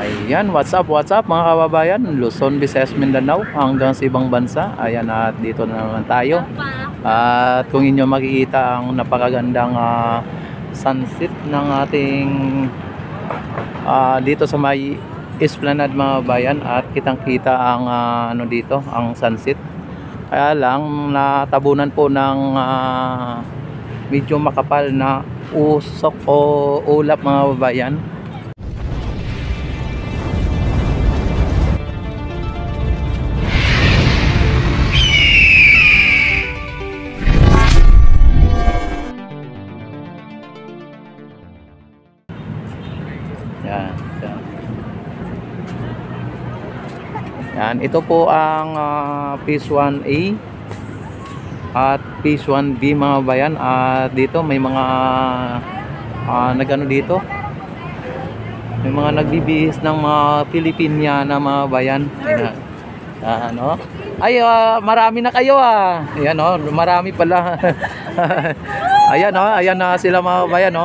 Ayan, what's up mga kababayan, Luzon, Visayas, Mindanao hanggang sa ibang bansa. Ayan, at dito na naman tayo. At kung inyo makikita ang napakagandang sunset ng ating dito sa may Esplanade mga kababayan, at kitang-kita ang ano dito, ang sunset. Kaya lang natabunan po ng medyo makapal na usok o ulap mga kababayan. Yan, ito po ang Phase 1A at Phase 1B mga bayan. At dito may mga nagano dito, may mga nagbibihis ng mga Pilipiniana mga bayan. Ano? Ay, marami na kayo Ayan marami pala. Ayan ayan na sila mga bayan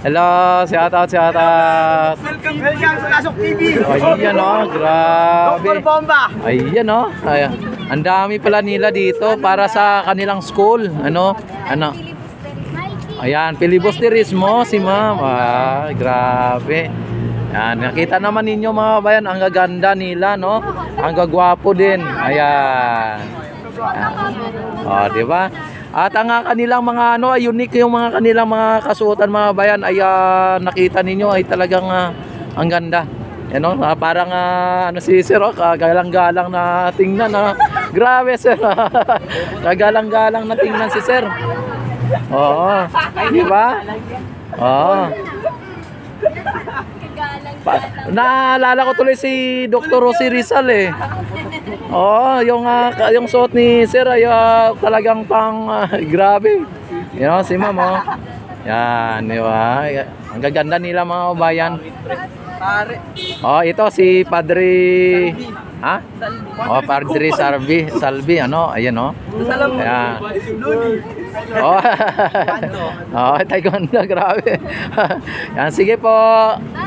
Hello, shout out. Welcome sa Lasok TV. Ayan grabe. Dr. Bomba. Ayan ayan. Ang dami pala nila dito para sa kanilang school. Ano? Ayan, filibusterismo si ma'am. Grabe. Yan, nakita naman ninyo mga bayan, ang gaganda nila, no? Ang gagwapo din. Ayan. Di ba? At ang kanilang mga unique yung mga kanilang mga kasuotan mga bayan ay nakita ninyo ay talagang ang ganda. Parang si Sir, kagalang-galang na tingnan Grabe Sir. Kagalang-galang na tingnan si Sir. Oo. Di ba? Oo. Naalala ko tuloy si Dr. Rosie Rizal yung suot ni Sir ay talagang pang grabe. Si Ma'am Yan, di ba? Ang gaganda nila mga kabayan. Ito si Padre Padre Salvi ayan Ayan. Taekwondo, grabe. Yan, sige po.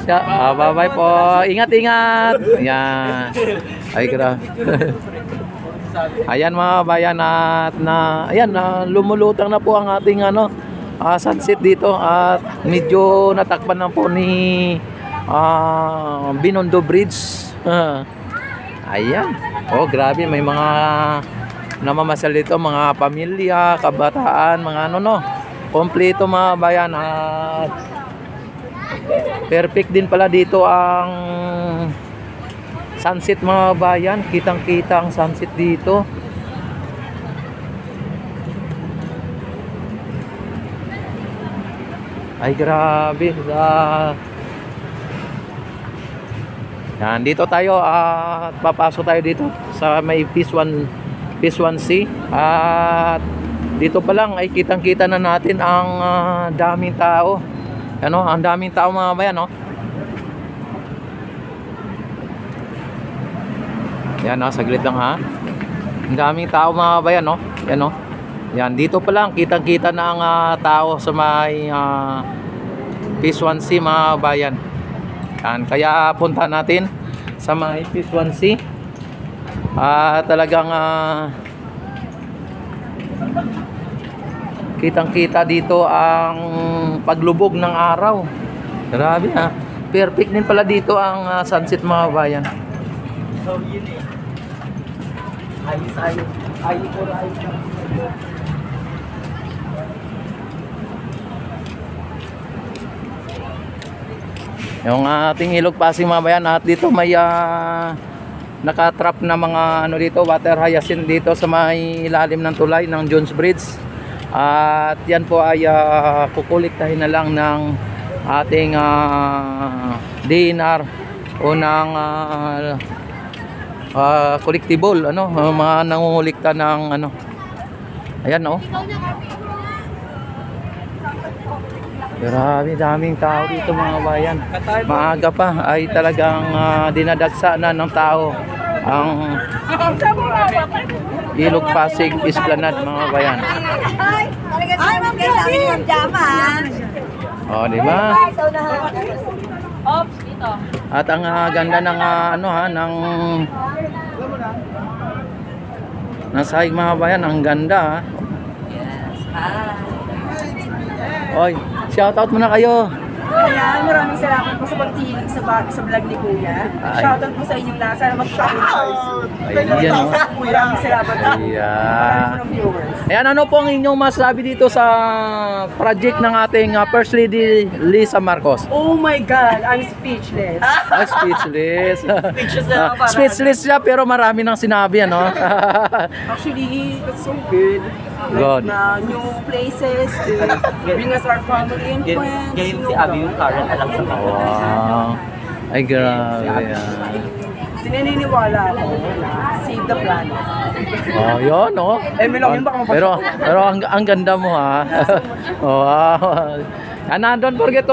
Bye-bye po. Ingat. Ayan. Ay, grabe. Ayan mga bayan, at lumulutang na po ang ating sunset dito, at medyo natakpan na po ni Binondo Bridge. Ayan. Grabe, may mga namamasal dito, mga pamilya, kabataan, mga kompleto mga bayan. At perfect din pala dito ang sunset mga bayan. Kitang-kita ang sunset dito. Ay, grabe. Yan, dito tayo at papasok tayo dito sa may Phase 1C. At dito pa lang ay kitang-kita na natin ang daming tao. Ang daming tao mga bayan, Yan, saglit lang Ang daming tao mga bayan, Yan, Yan, dito pa lang kitang-kita na ang tao sa may Phase 1C mga bayan. Yan, kaya punta natin sa may Phase 1C. Talagang kitang-kita dito ang paglubog ng araw. Grabe perfect din pala dito ang sunset mga bayan. So yun ayos. Yung ating ilog passing mga bayan, at dito may nakatrap na mga dito, water hyacinth dito sa may ilalim ng tulay ng Jones Bridge. At yan po ay kukuliktahin na lang ng ating DNR o ng collectible, mga nangungulikta ng ayan Grabe, daming tao dito mga bayan. Maaga pa ay talagang dinadagsa na ng tao ang Ilog Pasig Esplanade mga bayan. Ay, magkasi yung jama. Oh, di ba? Ops, dito. At ang ganda ng ano ha, ng sahig mga bayan, ang ganda ha. Oy, shoutout muna kayo. Kaya maraming salamat po sa pagtinig sa vlog ni Kuya. Ay. Shoutout po sa inyong lahat. Sana mag-shoutout. Ayan o. Maraming salamat po. Ayan. Maraming viewers. Ayan, ano po ang inyong masabi dito sa project ng ating First Lady Lisa Marcos? Oh my God, I'm speechless. Ah, speechless. Speechless na ako, parang- Speechless siya pero marami nang sinabi ano. Actually, it's so good. Good. Na new places to bring us our family and friends. Ganyan si Abby yung current alam sa mga. Wow. Ay grabe. Sinaniniwala ako na save the planet. Oh, yun oh. May lang yun, baka mapasok. Pero ang ganda mo ha. Wow. And don't forget to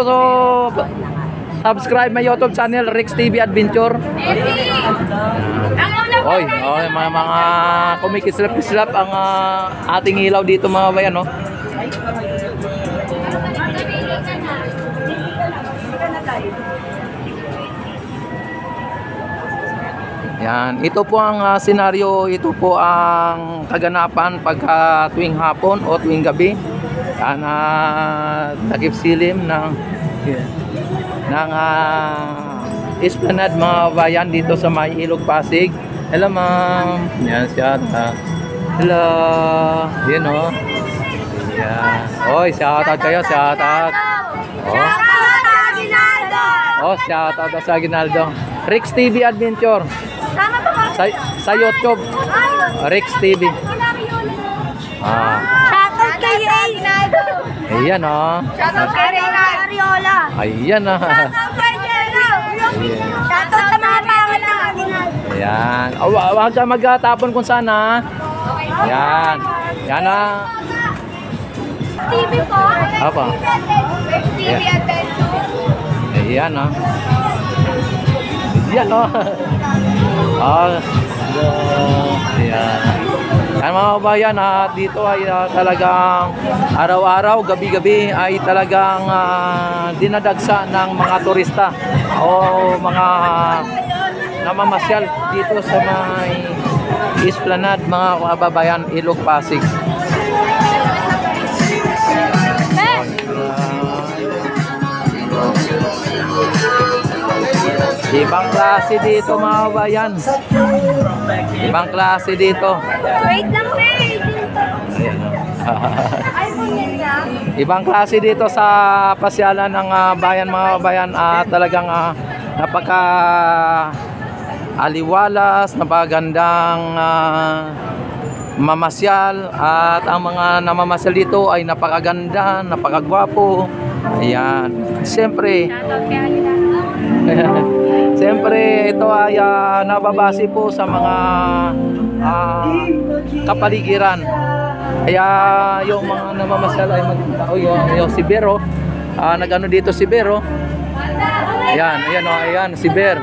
subscribe my YouTube channel Rex TV Adventure. Oy, mga kumikislap-kislap ang ating ilaw dito mga bayan, no? Yan, ito po ang senaryo, ito po ang kaganapan pagka tuwing hapon o tuwing gabi. Yan, takip silim ng Esplanade mga bayan dito sa may Ilog Pasig. Hello ma'am. Yan siya. Hello. Yan o. Yan. Oy, shoutout kayo. Shoutout. Oh, shoutout sa Aguinaldo. Rex TV Adventure. Sa YouTube. Rex TV. Shoutout kay Aguinaldo. Ayan o. Shoutout kay Ariola. Ayan o. Shoutout kay Jello. Shoutout sa mga pangat ng Aguinaldo. Ayan. Oh, wag ka magtapon kung sana. Ayan. Yan na. TV po. Apa? TV Adventure. Ayan o. Ayan o. Oh. Ayan. Yan mga kabayan, dito ay talagang araw-araw, gabi-gabi ay talagang dinadagsa ng mga turista o mga namamasyal dito sa may Esplanade mga kababayan, Ilog Pasig. Ibang klase dito mga kabayan. Ibang klase dito. Wait lang, wait. Ayan, iPhone yan niya. Ibang klase dito sa pasyalan ng bayan mga kabayan. Talagang napaka aliwalas, napagandang mamasyal at ang mga namamasyal dito ay napakaganda, napakagwapo. Ayan. Siyempre, siyempre ito ay nababase po sa mga kapaligiran. Kaya yung mga namamasyal ay yung si Bero, nagano dito si Bero. Ayan, ayan si Ber.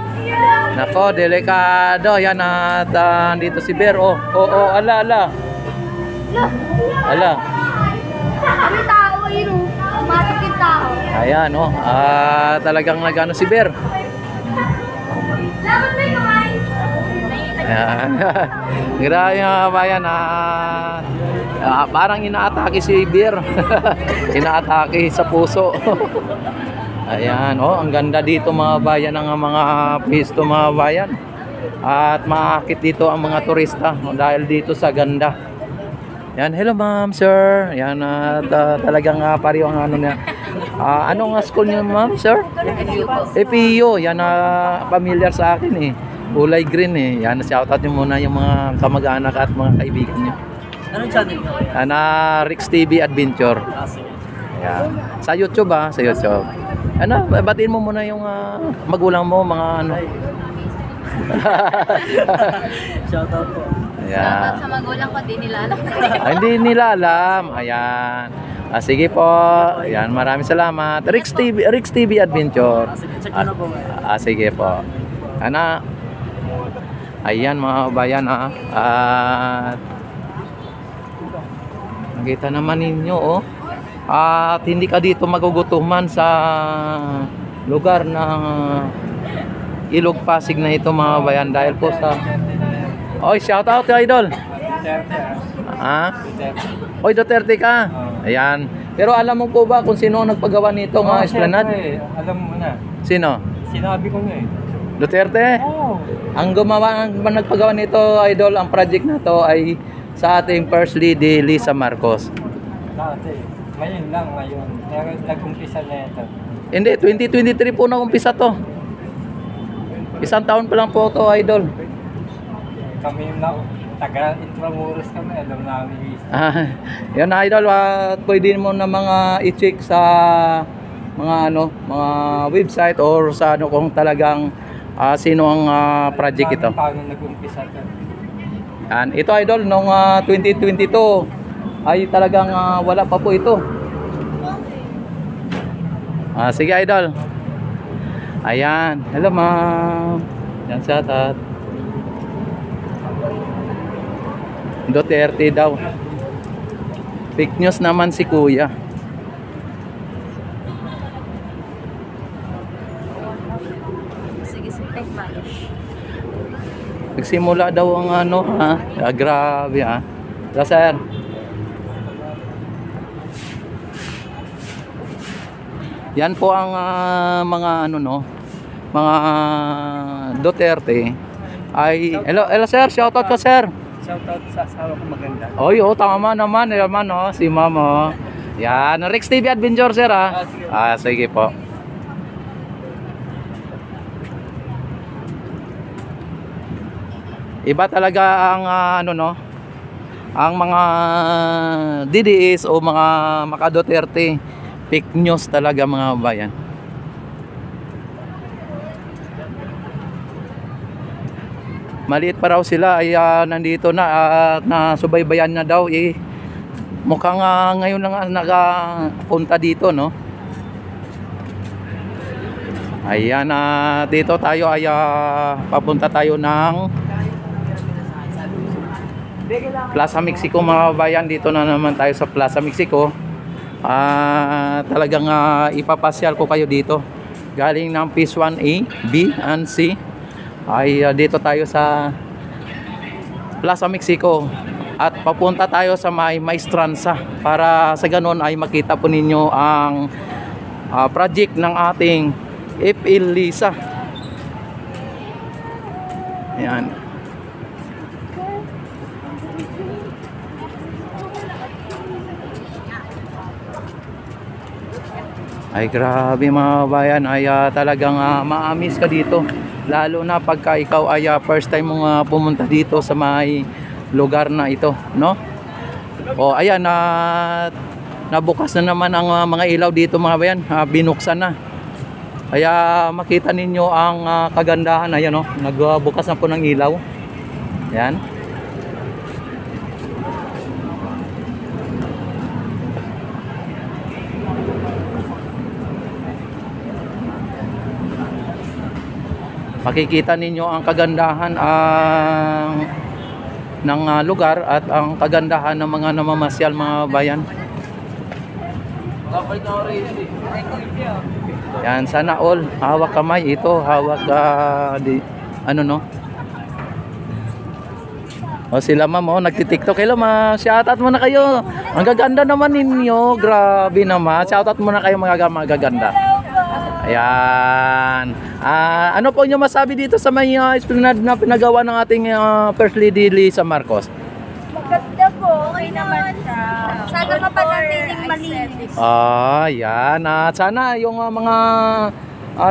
Nako, delikado. Yan at dito si Ber. Oh, ala. Ala. Kami tao, yun. Masikip tao. Ayan, talagang nagano si Ber. Laban mo yung kamay. Ayan. Grabe mga kabayan. Parang inaatake si Ber. Inaatake sa puso. Ayan, ang ganda dito mga bayan ng mga pisto mga bayan. At maakit dito ang mga turista dahil dito sa ganda. Yan, hello ma'am, sir. Yan, talagang pariw ang ano niya. Anong school niyo ma'am, sir? FEU. Yan, familiar sa akin eh. Kulay green eh. Yan, shoutout niyo muna yung mga kamag-anak at mga kaibigan niyo. Anong channel niyo? Rex TV Adventure. Yan. Sa YouTube sa YouTube. Batiin mo muna yung magulang mo, mga ano. Shoutout po. Ayan. Sa magulang ko, di nila alam. Hindi nila alam. Ayan. Sige po. Ayan, maraming salamat. Rex TV Adventure. Check mo na po. Sige po. Ayan mga kabayan At nakita naman ninyo at hindi ka dito magugutuman sa lugar ng Ilog Pasig na ito mga bayan dahil po sa Oy, shout out idol. Oy, Duterte ka. Ayan. Pero alam mo po ba kung sino ang nagpagawa nito mga esplanade? Alam mo na. Sino? Sinabi ko nga eh. Duterte? Oo. Ang nagpagawa nito idol, ang project na to ay sa ating First Lady Lisa Marcos. Dati. Ngayon lang, ngayon. Nag-umpisa na ito. Hindi, 2023 po na-umpisa to. Isang taon pa lang po to idol. Kami yung taga-Intramuros kami. Alam namin. Yan idol, pwede mo na mga i-check sa mga mga website or sa kung talagang sino ang project ito. Paano nag-umpisa ito? Yan, ito idol noong 2022 ay talagang wala pa po ito. Sige idol. Ayan, hello ma'am. Yan sa tat. Duterte daw. Fake news naman si kuya. Sige, fake vanish. Nagsimula daw ang grabe sir. Yan po ang mga mga Duterte ay hello sir, shout out ko sir. Shoutout sa asawa ko maganda. Oy, tama naman si mama. Yan, Rex TV Adventure sir sige po. Iba talaga ang ang mga DDS o mga Duterte. Fake news talaga mga bayan. Maliit pa raw sila ay nandito na at nasubaybayan na daw mukhang ngayon lang nakapunta dito no. Ayan dito tayo ay papunta tayo ng Plaza Mexico mga bayan. Dito na naman tayo sa Plaza Mexico. Talagang ipapasyal ko kayo dito. Galing ng Phase 1A, B and C ay dito tayo sa Plaza Mexico at papunta tayo sa Maestranza para sa ganon ay makita po ninyo ang project ng ating FL Lisa. Ayan. Ay grabe mga bayan, ay talagang maamis ka dito. Lalo na pagka ikaw ay first time mong pumunta dito sa may lugar na ito, no? O ayan, nabukas na naman ang mga ilaw dito mga bayan, binuksan na. Kaya makita ninyo ang kagandahan, ayan no, nagbukas na po ng ilaw. Ayan. Makikita ninyo ang kagandahan ng lugar at ang kagandahan ng mga namamasyal mga bayan. Yan, sana all hawak kamay ito, hawak O sila ma'am, nagti-TikTok. Hello ma'am, shoutout muna kayo. Ang gaganda naman ninyo, grabe naman. Shoutout muna kayo mga magaganda. Ayan. Ano po inyo masabi dito sa may esplanade na pinagawa ng ating First Lady Lisa Marcos? Maganda po, okay naman siya. Sana mapanatiling malinis. Yan. Sana yung mga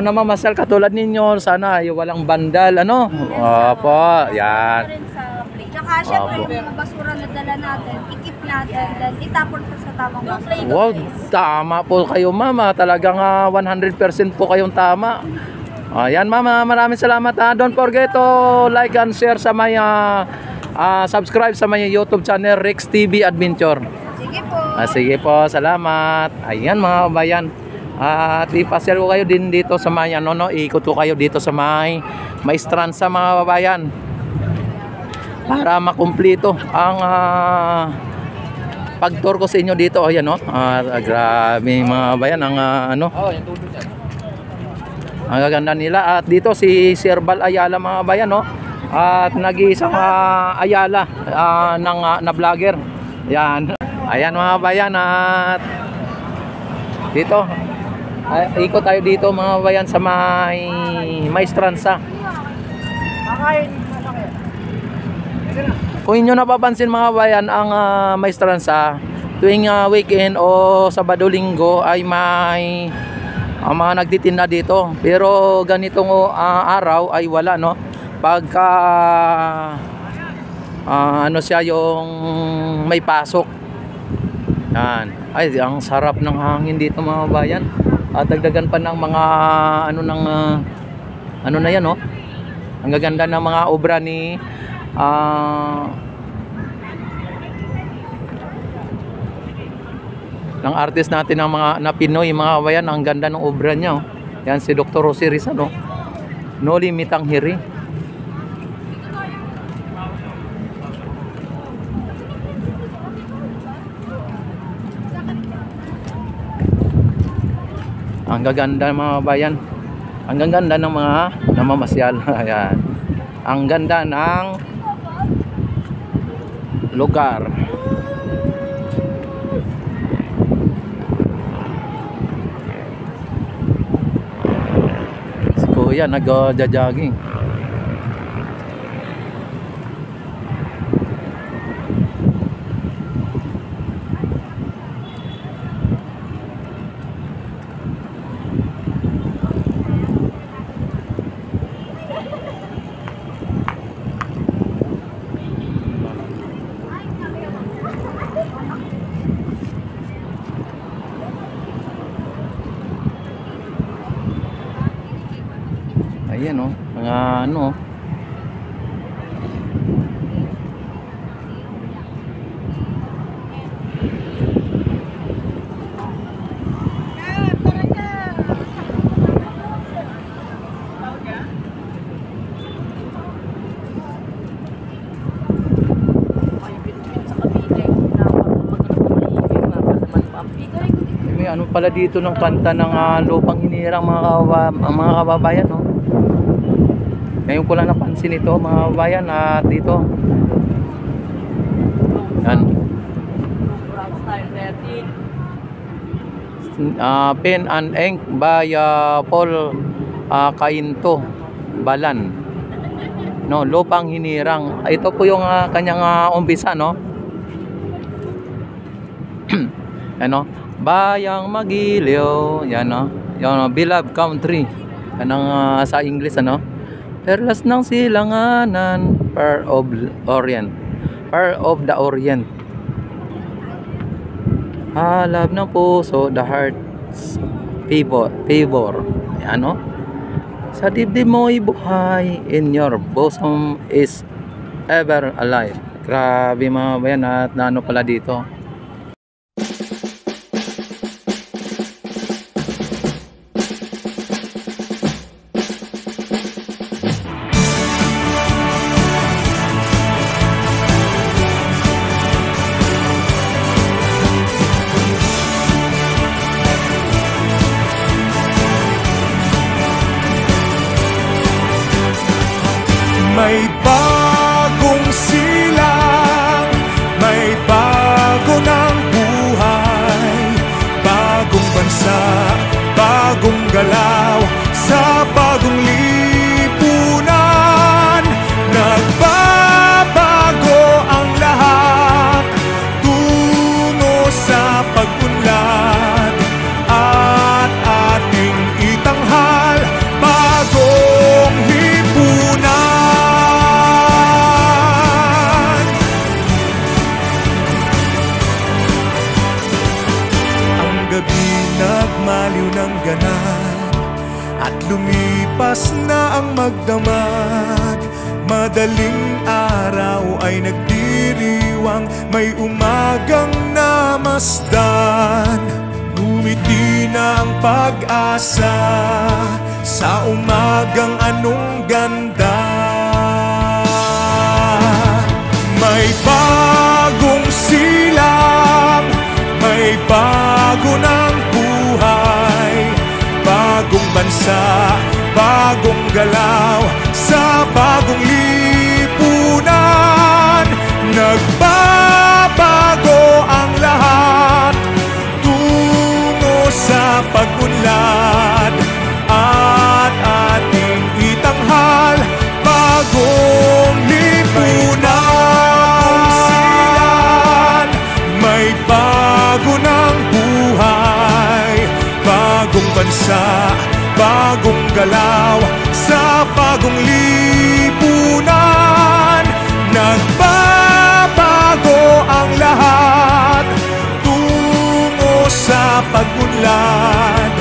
namamasyal katulad ninyo, sana yung walang bandal, Opo, yan. Tsaka syempre yung mga basura na dala natin, ikip natin, then itapon pa sa tamang basura. Wow, tama po kayo mama. Talagang 100% po kayong tama. Ayan mama, maraming salamat. Don't forget to like and share sa may subscribe sa may YouTube channel Rex TV Adventure. Sige po. Sige po, salamat. Ayan mga bayan. At ipasyal ko kayo din dito sa may ikot ko kayo dito sa may Maestranza mga babayan. Para makumplito ang pag-tour ko sa inyo dito. Ayan grabe mga bayan ang Ang gaganda nila. At dito si Sir Bal Ayala mga kabayan, no? At nag-iisang Ayala na vlogger. Yan. Ayan mga kabayan, at dito ikot tayo dito mga kabayan sa may Maestranza. Kung inyo napapansin mga kabayan, ang Maestranza tuwing weekend o Sabado-Linggo ay may mga nagtitinda dito. Pero ganitong araw ay wala, no? Pagka ano siya, yung may pasok. Yan. Ay, ang sarap ng hangin dito mga kabayan. At dagdagan pa ng mga ano na yan, no? Ang gaganda ng mga obra ni ng artist natin ng mga na Pinoy mga kabayan. Ang ganda ng obra niya, oh. Yan si Dr. Jose Rizal, No Limitang Hiri. Ang gaganda mga kabayan. Ang gaganda ng mga namamasyal. Ayan. Ang ganda ng lugar. Si Kuya nag-jogging. Ayan, oh, mga ano. May ano pala dito ng kanta ng Lupang Hinirang mga kababayan, no? Ngayon ko lang napansin ito mga kabayan, at dito yan, Pen and Ink by Paul Cainto Balan, no? Lupang Hinirang. Ito po yung kanyang umpisa, no? Ano? Bayang Magiliw, yan, no? Yung Beloved Country. Yan ang sa English, ano? Perlas ng silanganan, Pearl of Orient, Pearl of the Orient. Halab ng puso, the heart's favor. Ano? Sa dibdib mo'y buhay, in your bosom is ever alive. Grabe mga bayan, at naano pala dito. May bagong silang, may bago ng buhay, bagong bansa, bagong galaw, sa bagong lipunan. Nagbabago ang lahat, tungo sa pag-unlad, at ating itanghal bagong lipunan. Nagmaliw ng ganap at lumipas na ang magdamag. Madaling araw ay nagdiriwang, may umagang namasdan. Ngumiti na ang pag-asa sa umagang anong ganda. May bagong silang, may bago ng buhay, bagong bansa, bagong galaw, sa bagong lipunan. Nagbabago ang lahat tungo sa pag-unlad, at ating itanghal bagong lipunan. May bago ng buhay, bagong bansa, bagong galaw, sa bagong lipunan. Nagbabago ang lahat tungo sa pag-unlad,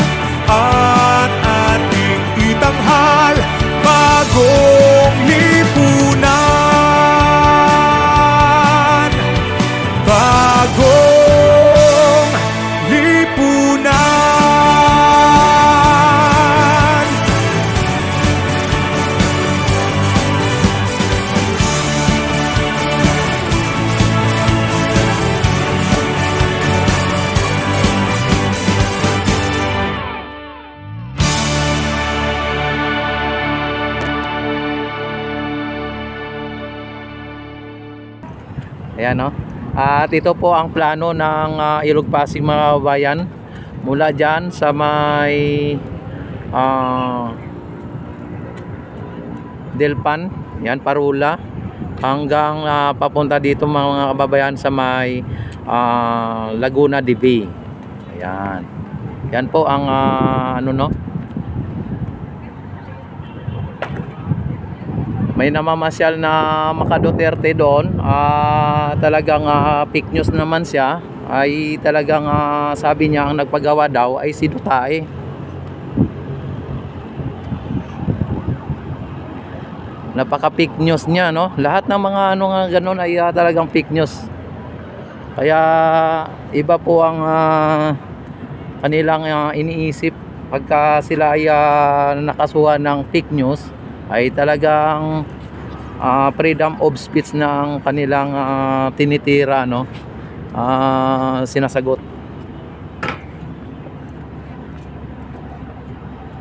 at ating itanghal bagong lipunan. Bagong lipunan. Ayan, no? At ito po ang plano ng Ilog Pasig, mga bayan, mula dyan sa may Delpan, yan, Parula, hanggang papunta dito, mga kababayan, sa may Laguna de Bay. Ayan. Yan po ang ano, no? May namamasyal na Maka-Duterte doon. Talagang fake news naman siya. Ay talagang sabi niya ang nagpagawa daw ay si Duterte. Napaka fake news niya, no? Lahat ng mga ano nga ganun ay talagang fake news. Kaya iba po ang kanilang iniisip pagka sila ay nakasuhan ng fake news, ay talagang freedom of speech na ang kanilang tinitira, no? Sinasagot.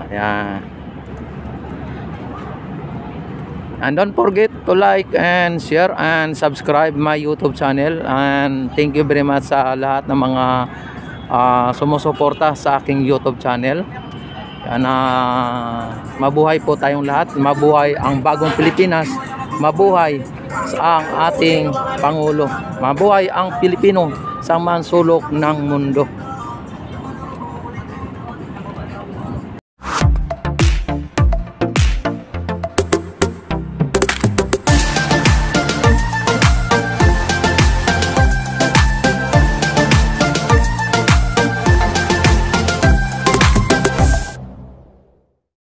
Ayan. And don't forget to like and share and subscribe my YouTube channel, and thank you very much sa lahat ng mga sumusuporta sa aking YouTube channel. Mabuhay po tayong lahat, mabuhay ang bagong Pilipinas, mabuhay ang ating Pangulo, mabuhay ang Pilipino sa man sulok ng mundo.